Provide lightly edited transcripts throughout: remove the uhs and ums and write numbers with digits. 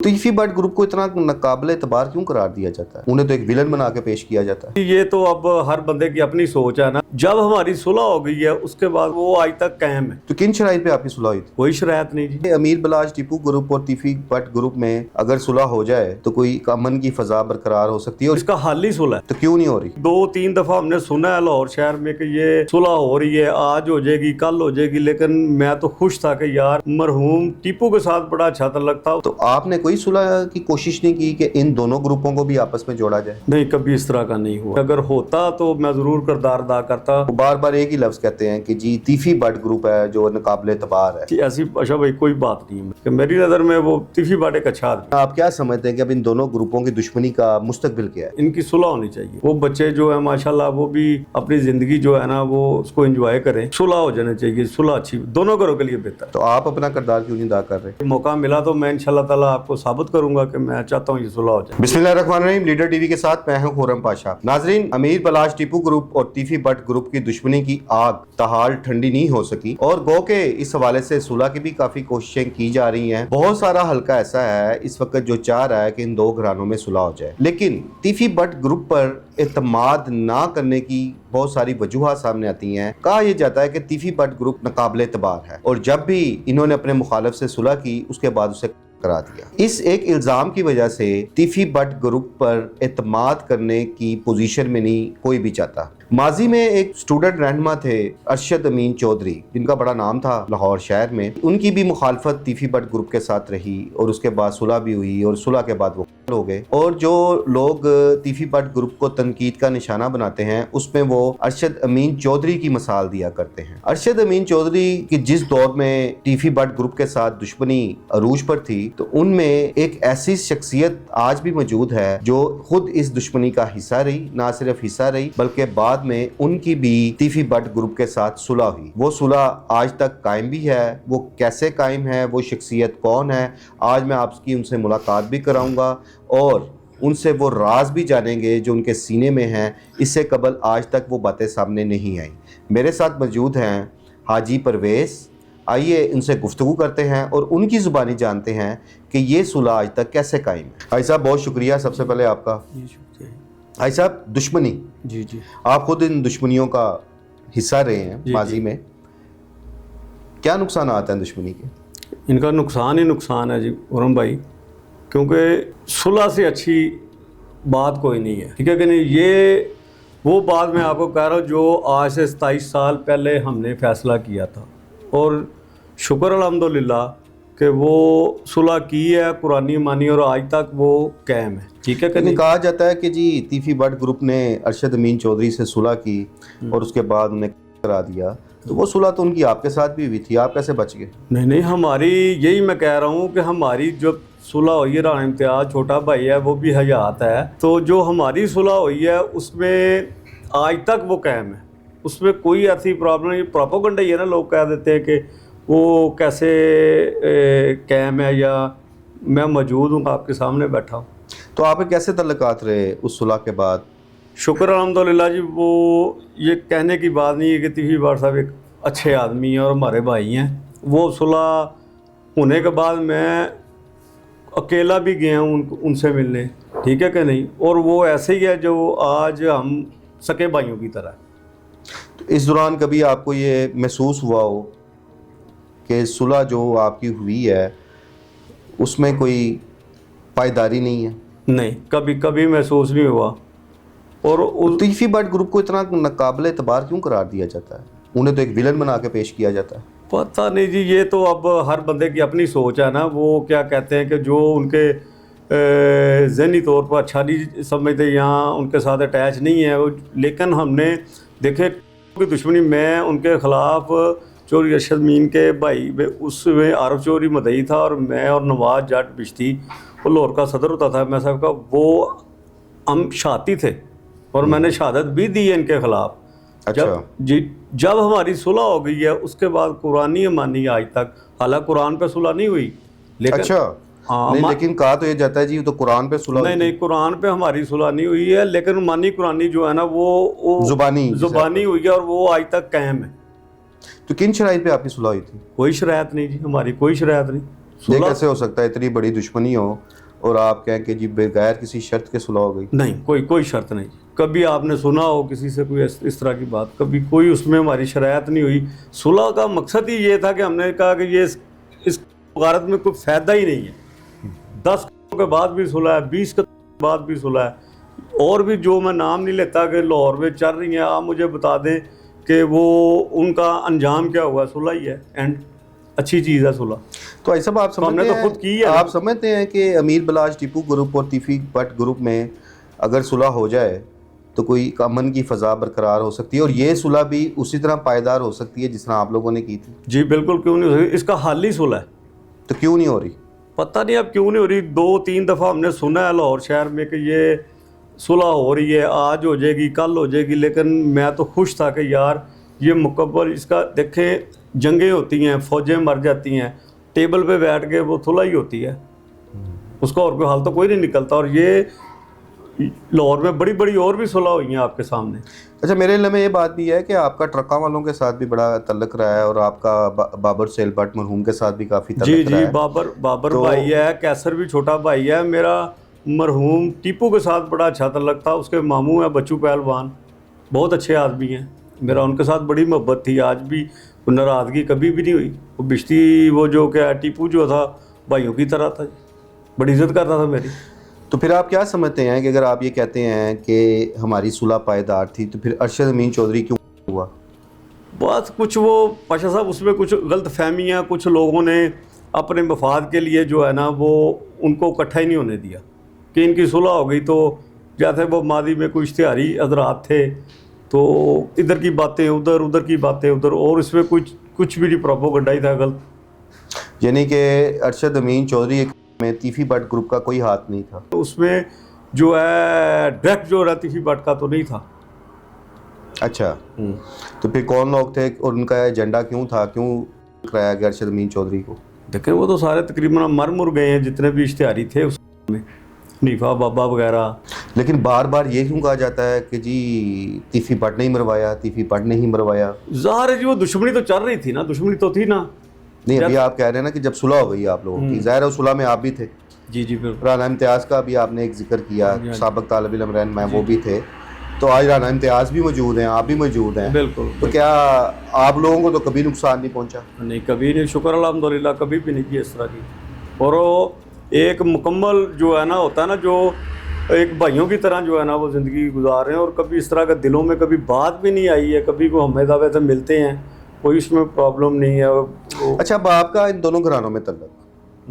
तीफी but group को इतना नाकाबिल एतबार क्यों करार दिया जाता है? उन्हें तो एक विलन बना के पेश किया जाता है। ये तो अब हर बंदे की अपनी सोच है ना। जब हमारी सुलह हो गई है उसके बाद वो आज तक कायम है। तो किन शराइत पे आपकी सुलह हुई थी? कोई शरायत नहीं जी। अमीर बलाश टीपू ग्रुप और तीफी बट ग्रुप में अगर सुलह हो जाए तो कोई अमन की फजा बरकरार हो सकती है, और इसका हल ही सुलह है। तो क्यों नहीं हो रही? 2-3 दफा हमने सुना है लाहौर शहर में कि ये सुलह हो रही है, आज हो जाएगी, कल हो जाएगी, लेकिन मैं तो खुश था कि यार मरहूम टीपू के साथ बड़ा अच्छा ताल्लुक था। तो आपने कोई सुलह की कोशिश नहीं की कि इन दोनों ग्रुपों को भी आपस में जोड़ा जाए? नहीं, कभी इस तरह का नहीं हुआ। अगर होता तो मैं जरूर किरदार अदा करता। बार बार एक ही लफ्ज कहते हैं कि जी तीफी बट ग्रुप है जो नाकाबिल एतबार है। ऐसी अच्छा भाई कोई बात नहीं है कि मेरी नज़र में वो तीफी बट एक अच्छा आदमी। आप क्या समझते हैं कि अब इन दोनों ग्रुपों की दुश्मनी का मुस्तकबिल क्या है? इनकी सुलह होनी चाहिए। वो बच्चे जो है माशाल्लाह वो भी अपनी जिंदगी जो है ना वो उसको एंजॉय करें। सुलह हो जाना चाहिए, सुलह अच्छी दोनों घरों के लिए बेहतर। तो आप अपना किरदार क्यों नहीं अदा कर रहे? मौका मिला तो मैं इंशाल्लाह ताला आपको साबित करूंगा कि मैं चाहता हूँ ये सुलह हो जाए। बिस्मिल्लाहिर्रहमानिर्रहीम। लीडर टीवी के साथ मैं हूं खुर्रम पाशा। नाजरीन, अमीर बलाश टीपू ग्रुप और तीफी बट ग्रुप की दुश्मनी की आग ताहाल ठंडी नहीं हो सकी, और गो के इस हवाले से सुलह की भी काफी कोशिशें की जा रही हैं। बहुत सारा हल्का ऐसा है इस वक्त जो चाह रहा है कि इन दो घरानों में सुलह हो जाए, लेकिन तीफी बट ग्रुप पर एतमाद ना करने की बहुत सारी वजूहात सामने आती हैं। कहा यह जाता है कि तीफी बट ग्रुप नाकाबिल एतबार है, और जब भी इन्होंने अपने मुखालिफ से सुलह की उसके बाद उसे करा दिया। इस एक इल्जाम की वजह से तीफी बट ग्रुप पर एतमाद करने की पोजीशन में नहीं कोई भी चाहता। माजी में एक स्टूडेंट रहनुमा थे अरशद अमीन चौधरी, जिनका बड़ा नाम था लाहौर शहर में। उनकी भी मुखालफत तीफी बट ग्रुप के साथ रही और उसके बाद सुलह भी हुई, और सुलह के बाद वो हो गए। और जो लोग तीफी बट ग्रुप को तनकीद का निशाना बनाते हैं उसमें वो अरशद अमीन चौधरी की मिसाल दिया करते हैं। अरशद अमीन चौधरी की जिस दौर में तीफी बट ग्रुप के साथ दुश्मनी अरूज पर थी, तो उनमें एक ऐसी शख्सियत आज भी मौजूद है जो खुद इस दुश्मनी का हिस्सा रही, ना सिर्फ हिस्सा रही बल्कि बाद में उनकी भी तीफी बट ग्रुप के साथ सुलह हुई। वो सुलह आज तक कायम भी है। वो कैसे कायम है, वो शख्सियत कौन है, आज मैं आपकी उनसे मुलाकात भी कराऊंगा और उनसे वो राज भी जानेंगे जो उनके सीने में हैं। इससे कबल आज तक वो बातें सामने नहीं आई। मेरे साथ मौजूद हैं हाजी परवेज। आइए इनसे गुफ्तगू करते हैं और उनकी ज़ुबानी जानते हैं कि ये सुलह आज तक कैसे कायम है। हाजी साहब, बहुत शुक्रिया सबसे पहले आपका। हाजी साहब, दुश्मनी, जी जी, आप खुद इन दुश्मनियों का हिस्सा रहे हैं माजी में। क्या नुकसान आते हैं दुश्मनी के? इनका नुकसान ही नुकसान है जी खुर्रम भाई, क्योंकि सुलह से अच्छी बात कोई नहीं है, ठीक है कि नहीं। ये वो बात मैं आपको कह रहा हूँ जो आज से 27 साल पहले हमने फैसला किया था, और शुक्र अल्हम्दुलिल्लाह कि वो सुलह की है कुरानी मानी, और आज तक वो कायम है, ठीक है कि नहीं। कहा जाता है कि जी तीफी बट ग्रुप ने अरशद अमीन चौधरी से सुलह की और उसके बाद उन्हें करा दिया, तो वो सुलह तो उनकी आपके साथ भी हुई थी, आप कैसे बच गए? नहीं नहीं, हमारी यही मैं कह रहा हूँ कि हमारी जो सुलह हुई है, राना इम्तियाज़ छोटा भाई है वो भी हयात है, तो जो हमारी सुलह हुई है उसमें आज तक वो कायम है, उसमें कोई ऐसी प्रॉब्लम नहीं। प्रोपेगेंडा ही है ना, लोग कह देते हैं कि वो कैसे कायम है, या मैं मौजूद हूँ, आपके सामने बैठा हूँ। तो आपके कैसे तल्लुकात रहे उस सुलह के बाद? शुक्र अल्हम्दुलिल्लाह जी, वो ये कहने की बात नहीं है कि तीफी बट साहब एक अच्छे आदमी हैं और हमारे भाई हैं। वो सुलह होने के बाद मैं अकेला भी गया हूँ उनसे मिलने, ठीक है कि नहीं, और वो ऐसे ही है जो आज हम सके भाइयों की तरह। तो इस दौरान कभी आपको ये महसूस हुआ हो कि सुलह जो आपकी हुई है उसमें कोई पायदारी नहीं है? नहीं, कभी कभी महसूस नहीं हुआ। और तीफी बट ग्रुप को इतना नाकाबिल एतबार क्यों करार दिया जाता है? उन्हें तो एक विलन बना के पेश किया जाता है। पता नहीं जी, ये तो अब हर बंदे की अपनी सोच है ना। वो क्या कहते हैं कि जो उनके ज़हनी तौर पर अच्छा नहीं समझते, यहाँ उनके साथ अटैच नहीं है वो। लेकिन हमने देखे कि दुश्मनी, मैं उनके ख़िलाफ़ चोरी अरशद मीन के भाई उसमें आरफ चोरी मदई था, और मैं और नवाज जट बिश्ती वो लाहौर का सदर होता था मैं साहब का, वो हम शाती थे और मैंने शहादत भी दी है इनके ख़िलाफ़। अच्छा। जब हमारी सुलह हो गई है उसके बाद कुरानी मानी आज तक, हालांकि कुरान पे सुलह नहीं हुई, लेकिन अच्छा नहीं, लेकिन कहा तो ये जाता है जी तो कुरान पे सुलह नहीं, कुरान पे हमारी सुलह नहीं हुई है, लेकिन मानी कुरानी जो है ना वो जुबानी हुई है, और वो आज तक कायम है। तो किन शराइत पे आपकी सुलह हुई थी? कोई शरायत नहीं जी, हमारी कोई शरायत नहीं। ये कैसे हो सकता है, इतनी बड़ी दुश्मनी हो और आप कहें कि जी बगैर किसी शर्त के सुलह हो गई? नहीं, कोई शर्त नहीं। कभी आपने सुना हो किसी से कोई इस तरह की बात? कभी कोई उसमें हमारी शरायत नहीं हुई। सुलह का मकसद ही ये था कि हमने कहा कि ये इस वजारत में कोई फ़ायदा ही नहीं है। 10 के बाद भी सुलह है, 20 के बाद भी सुलह है, और भी जो मैं नाम नहीं लेता कि लाहौर में चल रही हैं, आप मुझे बता दें कि वो उनका अंजाम क्या हुआ? सुलह ही है, एंड अच्छी चीज़ है सुलह। तो ऐसा आप समझते हमने तो हैं, खुद की है। आप समझते हैं कि अमीर बलाश टीपू ग्रुप और तीफी भट्ट ग्रुप में अगर सुलह हो जाए तो कोई अमन की फ़ज़ा बरकरार हो सकती है, और ये सुलह भी उसी तरह पायदार हो सकती है जिस तरह आप लोगों ने की थी? जी बिल्कुल, क्यों नहीं हो सकती? इसका हल ही सुलह है। तो क्यों नहीं हो रही? पता नहीं अब क्यों नहीं हो रही। 2-3 दफ़ा हमने सुना है लाहौर शहर में कि ये सुलह हो रही है, आज हो जाएगी, कल हो जाएगी, लेकिन मैं तो खुश था कि यार ये मुकम्मल इसका देखें, जंगें होती हैं, फ़ौजें मर जाती हैं, टेबल पे बैठ के वो सुलह ही होती है, उसका और कोई हल तो कोई नहीं निकलता। और ये लाहौर में बड़ी बड़ी और भी सुलह हुई हैं आपके सामने। अच्छा, मेरे इल्म में ये बात भी है कि आपका ट्रका वालों के साथ भी बड़ा तल्लक रहा है, और आपका बाबर सेल भट्ट मरहूम के साथ भी काफ़ी जी तल्लक रहा जी, है। बाबर तो भाई है, कैसर भी छोटा भाई है मेरा। मरहूम टीपू के साथ बड़ा अच्छा तल्लक था, उसके मामू है बच्चू पहलवान, बहुत अच्छे आदमी हैं, मेरा उनके साथ बड़ी मोहब्बत थी, आज भी नाराज़गी कभी भी नहीं हुई। वो बिश्ती वो जो क्या टीपू जो था भाइयों की तरह था, बड़ी इज्जत करता था मेरी। तो फिर आप क्या समझते हैं कि अगर आप ये कहते हैं कि हमारी सुलह पायदार थी, तो फिर अरशद अमीन चौधरी क्यों हुआ? बस कुछ वो पाशा साहब, उसमें कुछ गलत फहमियाँ, कुछ लोगों ने अपने मफाद के लिए जो है ना वो उनको इकट्ठा ही नहीं होने दिया कि इनकी सुलह हो गई। तो जैसे वो मादी में कुछ इश्तिहारी हजरात थे, तो इधर की बातें उधर, उधर की बातें उधर, और इसमें कुछ भी नहीं, प्रोपोगंडा ही था गलत। यानी कि अरशद अमीन चौधरी में तीफी भट्ट ग्रुप का कोई हाथ नहीं था? तो उसमें जो है डायरेक्ट जो रतीफ़ी भट्ट का तो नहीं था। अच्छा, तो फिर कौन लोग थे और उनका एजेंडा क्यों था, क्यों कराया गया अरशद अमीन चौधरी को? देखें, वो तो सारे तकरीबन मर मुर गए हैं जितने भी इश्तिहारी थे उसमें, नीफा बाबा वगैरह। लेकिन बार बार ये क्यों कहा जाता है कि जी तीफी भट्ट नहीं मरवाया, तीफी भट्ट ने ही मरवाया? ज़ाहिर है जी, वो दुश्मनी तो चल रही थी ना, दुश्मनी तो थी ना। नहीं, अभी आप कह रहे हैं ना कि जब सुलह हो गई आप लोगों की, ज़ाहिर है उस सुलह में आप भी थे। जी जी बिल्कुल। राना इम्तियाज़ का भी आपने एक जिक्र किया, साबिक तालिब इल्म रहन मैं वो भी थे, तो आज राना इम्तियाज़ भी मौजूद हैं, आप भी मौजूद हैं। बिल्कुल। तो क्या आप लोगों को तो कभी नुकसान नहीं पहुंचा? नहीं, कभी नहीं, शुक्र अल्हम्दुलिल्लाह, कभी भी नहीं की इस तरह की। और वो एक मुकम्मल जो है ना होता है ना, जो एक भाइयों की तरह जो है ना वो ज़िंदगी गुजार रहे हैं, और कभी इस तरह का दिलों में कभी बात भी नहीं आई है, कभी को हमें दावे से मिलते हैं, कोई इसमें प्रॉब्लम नहीं है। अच्छा, अब आपका इन दोनों घरानों में तल्लक,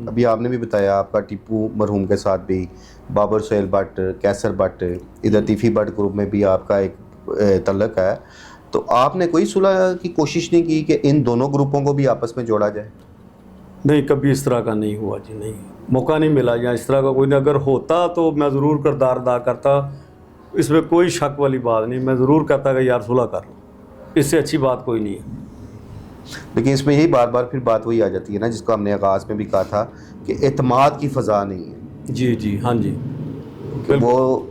अभी आपने भी बताया आपका टीपू मरहूम के साथ भी, बाबर सेल भट्ट, कैसर भट्ट, इधर तीफी भट्ट ग्रुप में भी आपका एक तल्लक है, तो आपने कोई सुलह की कोशिश नहीं की कि इन दोनों ग्रुपों को भी आपस में जोड़ा जाए? नहीं, कभी इस तरह का नहीं हुआ जी, नहीं, मौका नहीं मिला, या इस तरह का कोई नहीं। अगर होता तो मैं ज़रूर किरदार अदा करता, इसमें कोई शक वाली बात नहीं, मैं ज़रूर कहता कि यार सुलह कर लो, इससे अच्छी बात कोई नहीं है। लेकिन इसमें यही बार बार फिर बात वही आ जाती है ना जिसको हमने आगाज़ में भी कहा था कि एतमाद की फ़ज़ा नहीं है। जी जी, हाँ जी, वो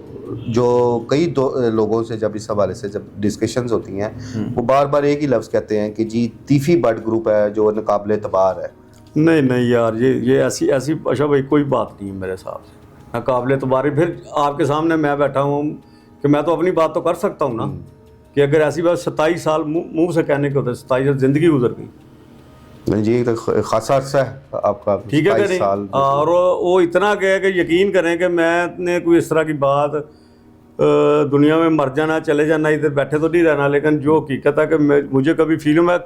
जो कई लोगों से जब इस हवाले से जब डिस्कशंस होती हैं, वो बार बार एक ही लफ्ज़ कहते हैं कि जी तीफी भट्ट ग्रुप है जो नाकाबिल एतबार है। नहीं नहीं यार, ये ऐसी अच्छा भाई कोई बात नहीं है मेरे हिसाब से, नाकाबिल एतबार। फिर आपके सामने मैं बैठा हूँ कि मैं तो अपनी बात तो कर सकता हूँ ना, कि अगर ऐसी बात 27 साल मुंह से कहने के होते, 27 साल ज़िंदगी गुजर गई जी, तो खासा अर्सा है आपका, ठीक है कि 27 नहीं। साल। और वो इतना कहे कि यकीन करें कि मैंने कोई इस तरह की बात दुनिया में मर जाना, चले जाना, इधर बैठे तो नहीं रहना, लेकिन जो हकीकत है कि मुझे कभी फील, मैं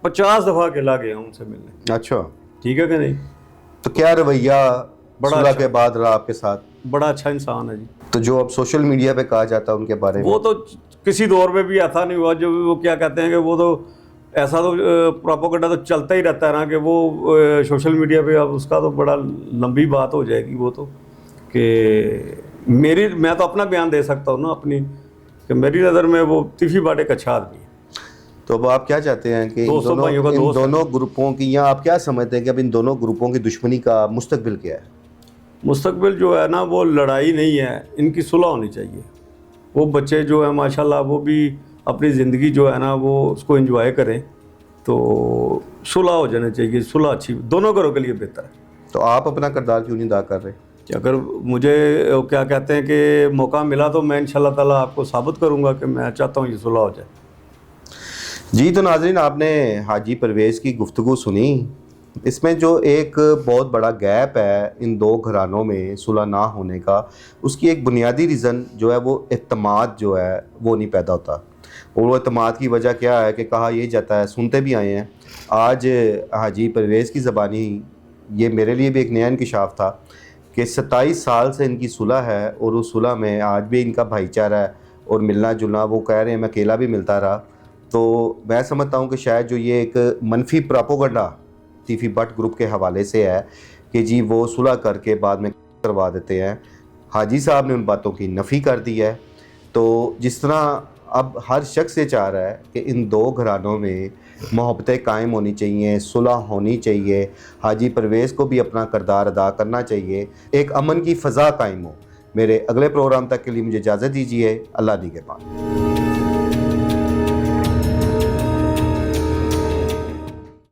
50 दफ़ा अकेला गया हूँ उनसे मिलने। अच्छा, ठीक है कि नहीं। तो क्या रवैया बड़ा सुलह अच्छा के बाद रहा आपके साथ? बड़ा अच्छा इंसान है जी। तो जो अब सोशल मीडिया पे कहा जाता है उनके बारे में, वो तो किसी दौर में भी ऐसा नहीं हुआ, जो वो क्या कहते हैं कि वो तो ऐसा तो प्रोपोगंडा तो चलता ही रहता है ना, कि वो सोशल मीडिया पे अब उसका तो बड़ा लंबी बात हो जाएगी वो तो, कि मैं तो अपना बयान दे सकता हूँ ना अपनी, कि मेरी नज़र में वो तीफी भट्ट एक अच्छा आदमी है। तो अब आप क्या चाहते हैं कि इन भाइयों का दोस्त दोनों ग्रुपों की, या आप क्या समझते हैं कि अब इन दोनों ग्रुपों की दुश्मनी का मुस्तकबिल क्या है? मुस्तकबिल जो है ना वो लड़ाई नहीं है, इनकी सुलह होनी चाहिए। वो बच्चे जो है माशाल्लाह वो भी अपनी ज़िंदगी जो है ना वो उसको एंजॉय करें, तो सुलह हो जाना चाहिए। सुलह अच्छी, दोनों घरों के लिए बेहतर है। तो आप अपना किरदार क्यों नहीं अदा कर रहे? कि अगर मुझे क्या कहते हैं कि मौका मिला तो मैं इंशाल्लाह ताला आपको साबित करूंगा कि मैं चाहता हूँ ये सुलह हो जाए। जी, तो नाज़रीन, आपने हाजी परवेज़ की गुफ्तगू सुनी। इसमें जो एक बहुत बड़ा गैप है इन दो घरानों में सुलह ना होने का, उसकी एक बुनियादी रीज़न जो है वो एतमाद जो है वो नहीं पैदा होता। और वो एतमाद की वजह क्या है कि कहा यह जाता है, सुनते भी आए हैं, आज हाजी परवेज़ की ज़बानी ये मेरे लिए भी एक नया इंकिशाफ था कि 27 साल से इनकी सुलह है और उस सुलह में आज भी इनका भाईचारा है और मिलना जुलना, वो कह रहे हैं मैं अकेला भी मिलता रहा। तो मैं समझता हूँ कि शायद जो ये एक मनफी प्रोपेगेंडा टीफी बट ग्रुप के हवाले से है कि जी वो सुलह करके बाद में करवा देते हैं, हाजी साहब ने उन बातों की नफ़ी कर दी है। तो जिस तरह अब हर शख्स ये चाह रहा है कि इन दो घरानों में मोहब्बतें कायम होनी चाहिए, सुलह होनी चाहिए, हाजी परवेज़ को भी अपना किरदार अदा करना चाहिए, एक अमन की फ़ज़ा कायम हो। मेरे अगले प्रोग्राम तक के लिए मुझे इजाज़त दीजिए। अल्लाह निगहबान।